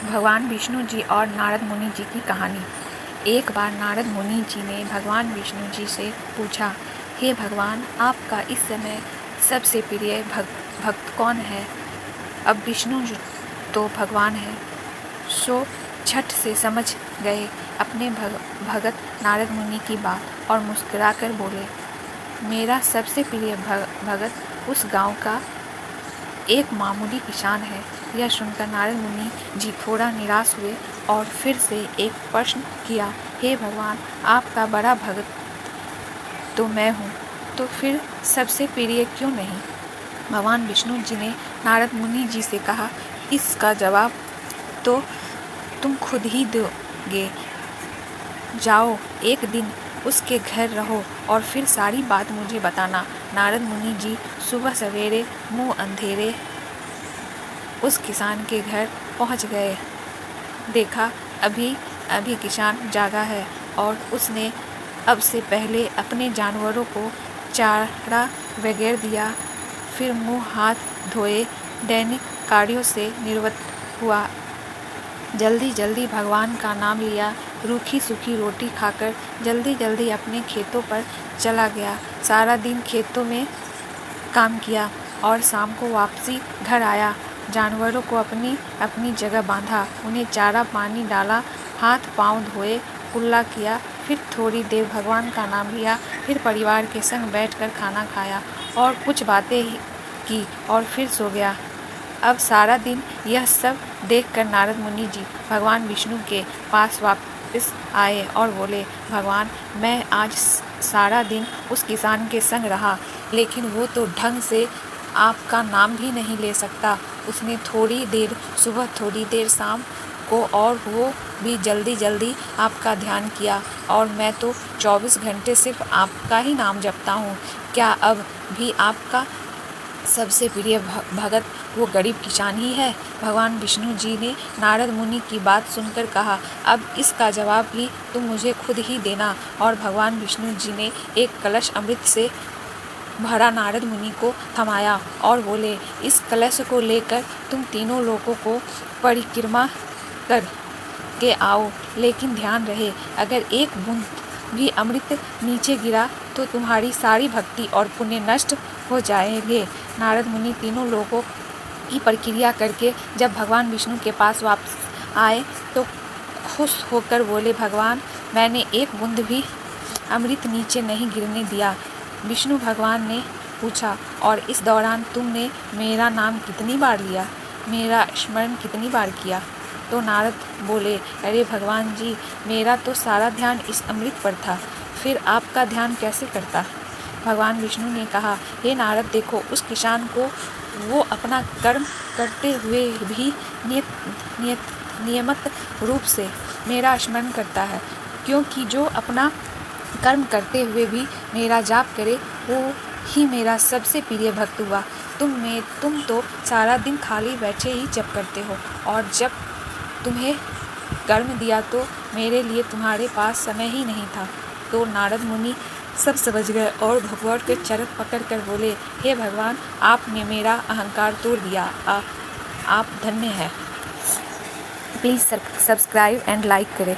भगवान विष्णु जी और नारद मुनि जी की कहानी। एक बार नारद मुनि जी ने भगवान विष्णु जी से पूछा, हे भगवान, आपका इस समय सबसे प्रिय भक्त कौन है? अब विष्णु जी तो भगवान है, सो झट से समझ गए अपने भगत नारद मुनि की बात और मुस्कुराकर बोले, मेरा सबसे प्रिय भगत उस गांव का एक मामूली किसान है। यह सुनकर नारद मुनि जी थोड़ा निराश हुए और फिर से एक प्रश्न किया, हे भगवान, आपका बड़ा भगत तो मैं हूँ, तो फिर सबसे प्रिय क्यों नहीं? भगवान विष्णु जी ने नारद मुनि जी से कहा, इसका जवाब तो तुम खुद ही दोगे। जाओ, एक दिन उसके घर रहो और फिर सारी बात मुझे बताना। नारद मुनि जी सुबह सवेरे मुँह अंधेरे उस किसान के घर पहुंच गए। देखा अभी अभी किसान जागा है और उसने अब से पहले अपने जानवरों को चारा वगैरह दिया, फिर मुंह हाथ धोए दैनिक कार्यों से निवृत्त हुआ। जल्दी जल्दी भगवान का नाम लिया, रूखी सूखी रोटी खाकर जल्दी जल्दी अपने खेतों पर चला गया। सारा दिन खेतों में काम किया और शाम को वापसी घर आया। जानवरों को अपनी अपनी जगह बांधा, उन्हें चारा पानी डाला, हाथ पांव धोए, कुल्ला किया, फिर थोड़ी देर भगवान का नाम लिया, फिर परिवार के संग बैठकर खाना खाया और कुछ बातें की और फिर सो गया। अब सारा दिन यह सब देखकर नारद मुनि जी भगवान विष्णु के पास वापस आए और बोले, भगवान, मैं आज सारा दिन उस किसान के संग रहा, लेकिन वो तो ढंग से आपका नाम भी नहीं ले सकता। उसने थोड़ी देर सुबह थोड़ी देर शाम को और वो भी जल्दी जल्दी आपका ध्यान किया और मैं तो 24 घंटे सिर्फ आपका ही नाम जपता हूँ। क्या अब भी आपका सबसे प्रिय भगत वो गरीब किसान ही है? भगवान विष्णु जी ने नारद मुनि की बात सुनकर कहा, अब इसका जवाब भी तुम मुझे खुद ही देना। और भगवान विष्णु जी ने एक कलश अमृत से भरा नारद मुनि को थमाया और बोले, इस कलश को लेकर तुम तीनों लोगों को परिक्रमा कर के आओ, लेकिन ध्यान रहे, अगर एक बूंद भी अमृत नीचे गिरा तो तुम्हारी सारी भक्ति और पुण्य नष्ट हो जाएंगे। नारद मुनि तीनों लोगों की प्रक्रिया करके जब भगवान विष्णु के पास वापस आए तो खुश होकर बोले, भगवान, मैंने एक बूंद भी अमृत नीचे नहीं गिरने दिया। विष्णु भगवान ने पूछा, और इस दौरान तुमने मेरा नाम कितनी बार लिया, मेरा स्मरण कितनी बार किया? तो नारद बोले, अरे भगवान जी, मेरा तो सारा ध्यान इस अमृत पर था, फिर आपका ध्यान कैसे करता? भगवान विष्णु ने कहा, हे नारद, देखो, उस किसान को वो अपना कर्म करते हुए भी नियमित रूप से मेरा स्मरण करता है, क्योंकि जो अपना कर्म करते हुए भी मेरा जाप करे वो ही मेरा सबसे प्रिय भक्त हुआ। तुम तो सारा दिन खाली बैठे ही जप करते हो, और जब तुम्हें कर्म दिया तो मेरे लिए तुम्हारे पास समय ही नहीं था। तो नारद मुनि सब समझ गए और भगवान के चरण पकड़कर बोले, हे भगवान, आपने मेरा अहंकार तोड़ दिया, आप धन्य हैं। प्लीज़ सब्सक्राइब एंड लाइक करें।